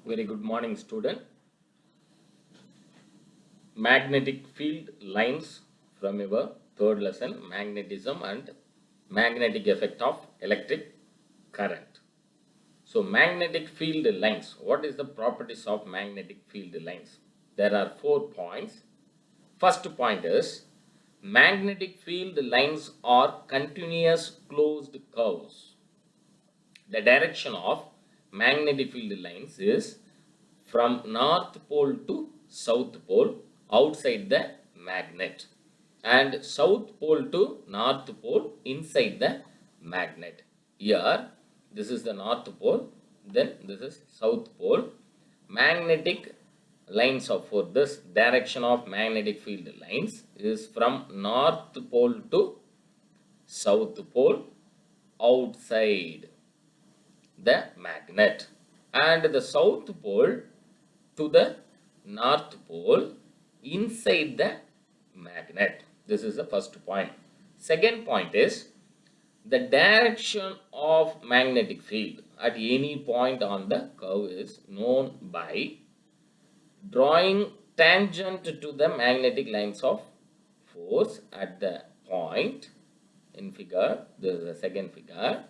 Very good morning, student. Magnetic field lines from your third lesson, magnetism and magnetic effect of electric current. So, magnetic field lines. What is the properties of magnetic field lines? There are 4 points. First point is magnetic field lines are continuous closed curves. The direction of magnetic field lines is from north pole to south pole outside the magnet and south pole to north pole inside the magnet. Here this is the north pole, then this is south pole. Magnetic lines of for this direction of magnetic field lines is from north pole to south pole outside the magnet and the south pole to the north pole inside the magnet. This is the first point. Second point is the direction of magnetic field at any point on the curve is known by drawing tangent to the magnetic lines of force at the point in figure. This is the second figure.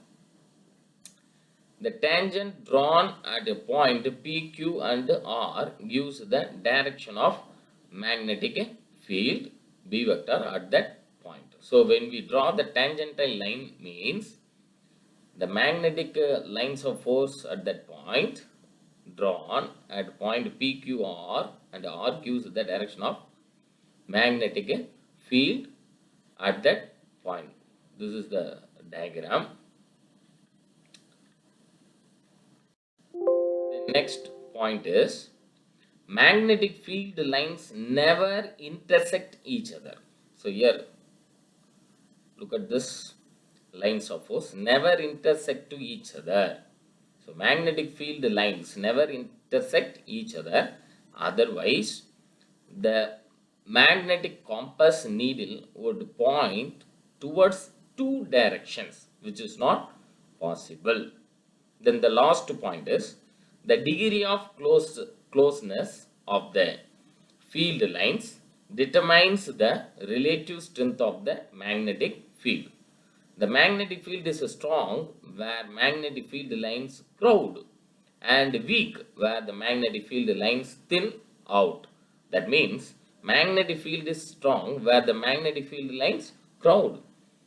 The tangent drawn at a point P, Q and R gives the direction of magnetic field B vector at that point. So, when we draw the tangential line means the magnetic lines of force at that point drawn at point P, Q, R and R gives the direction of magnetic field at that point. This is the diagram. The next point is magnetic field lines never intersect each other. So here look at this lines of force never intersect to each other. So magnetic field lines never intersect each other, otherwise the magnetic compass needle would point towards two directions, which is not possible. Then the last point is the degree of closeness of the field lines determines the relative strength of the magnetic field. The magnetic field is strong where magnetic field lines crowd and weak where the magnetic field lines thin out. That means magnetic field is strong where the magnetic field lines crowd.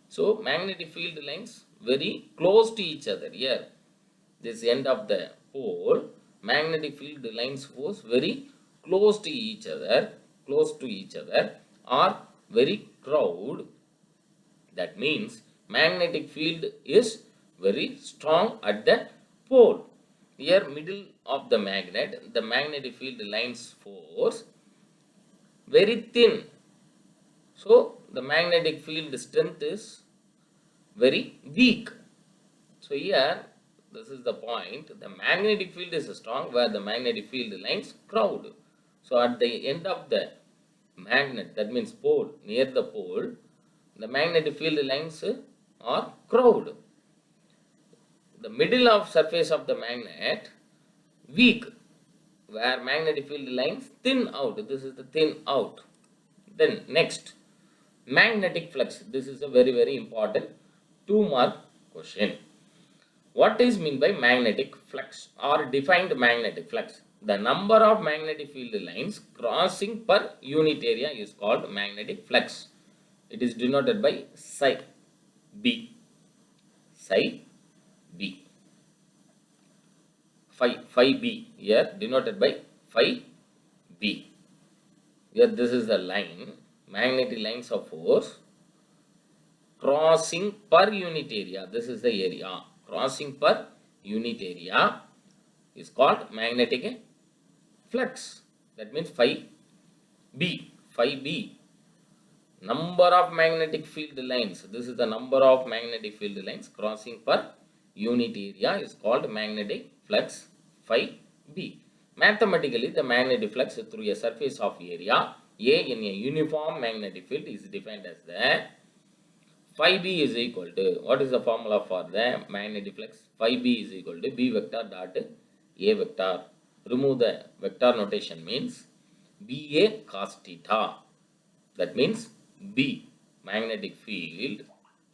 So magnetic field lines very close to each other here. This end of the pole, magnetic field lines force very close to each other, are very crowd. That means magnetic field is very strong at the pole. Here middle of the magnetic field lines force very thin. So the magnetic field strength is very weak. So here this is the point. The magnetic field is strong where the magnetic field lines crowd. So at the end of the magnet, that means pole, near the pole, the magnetic field lines are crowd. The middle of surface of the magnet weak where magnetic field lines thin out. This is the thin out. Then next, magnetic flux. This is a very important 2-mark question. What is meant by magnetic flux or defined magnetic flux? The number of magnetic field lines crossing per unit area is called magnetic flux. It is denoted by psi B. Psi B. Phi B here denoted by phi B. Here this is the line, magnetic lines of force crossing per unit area. This is the area. Crossing per unit area is called magnetic flux. That means phi B. Phi B. Number of magnetic field lines. This is the number of magnetic field lines crossing per unit area is called magnetic flux phi B. Mathematically, the magnetic flux through a surface of area A in a uniform magnetic field is defined as the phi B is equal to, what is the formula for the magnetic flux? Phi B is equal to B vector dot A vector remove the vector notation means BA cos theta. That means B, magnetic field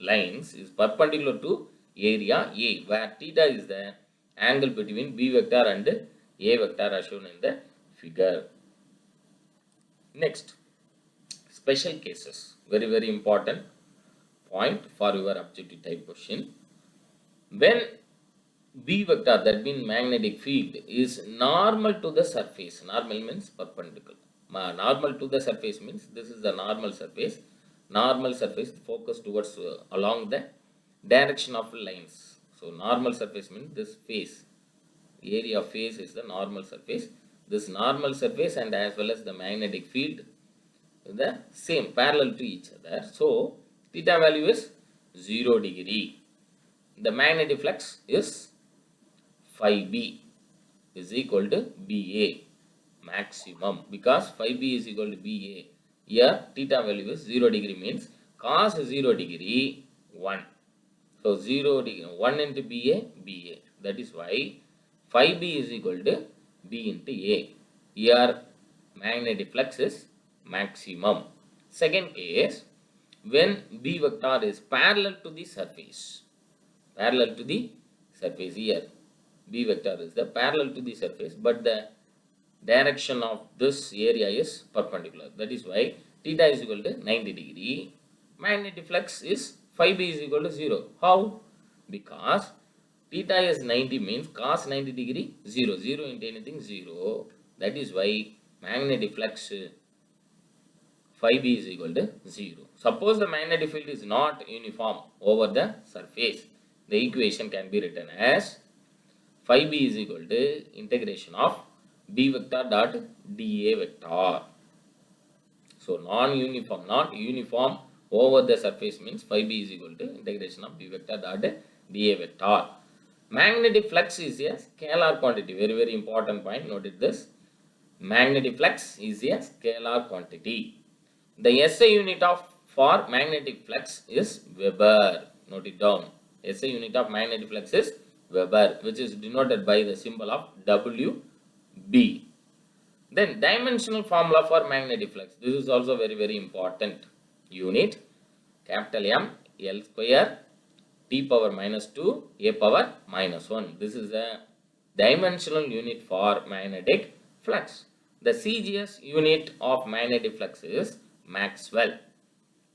lines, is perpendicular to area A, where theta is the angle between B vector and A vector as shown in the figure. Next, special cases. Very, very important point for your objective type question. When B vector, that means magnetic field, is normal to the surface. Normal means perpendicular. Normal to the surface means this is the normal surface. Normal surface focus towards along the direction of lines. So normal surface means this face. Area of face is the normal surface. This normal surface and as well as the magnetic field the same, parallel to each other. So theta value is 0 degree. The magnetic flux is phi b is equal to BA maximum, because phi b is equal to BA. Here theta value is 0 degree means cos 0 degree 1. So 0 degree 1 into BA, BA. That is why phi b is equal to B into A. Here magnetic flux is maximum. Second case, when B vector is parallel to the surface. Parallel to the surface. Here B vector is the parallel to the surface, but the direction of this area is perpendicular. That is why theta is equal to 90 degree. Magnetic flux is phi b is equal to 0. How? Because theta is 90 means cos 90 degree 0. 0 into anything 0. That is why magnetic flux phi b is equal to 0. Suppose the magnetic field is not uniform over the surface. The equation can be written as phi b is equal to integration of B vector dot dA vector. So non-uniform, not uniform over the surface means phi b is equal to integration of B vector dot dA vector. Magnetic flux is a scalar quantity. Very, very important point. Noted this. Magnetic flux is a scalar quantity. The SI unit of for magnetic flux is Weber. Note it down. SI unit of magnetic flux is Weber, which is denoted by the symbol of WB. Then dimensional formula for magnetic flux. This is also very, very important unit. Capital M L square T power minus 2 A power minus 1. This is the dimensional unit for magnetic flux. The CGS unit of magnetic flux is Maxwell.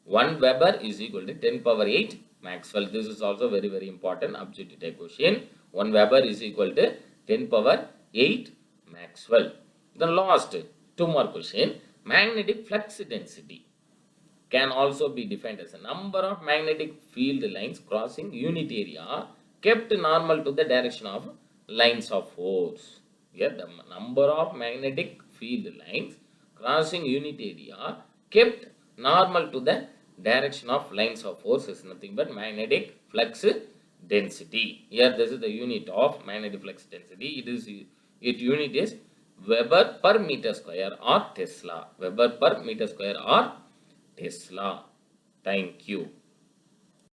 1 Weber is equal to 10 power 8 Maxwell. This is also very, very important objective type question. 1 Weber is equal to 10 power 8 Maxwell. The last 2 more question. Magnetic flux density can also be defined as a number of magnetic field lines crossing unit area kept normal to the direction of lines of force. Here the number of magnetic field lines crossing unit area kept normal to the direction of lines of force is nothing but magnetic flux density. Here this is the unit of magnetic flux density. Its unit is Weber per meter square or Tesla. Weber per meter square or Tesla. Thank you.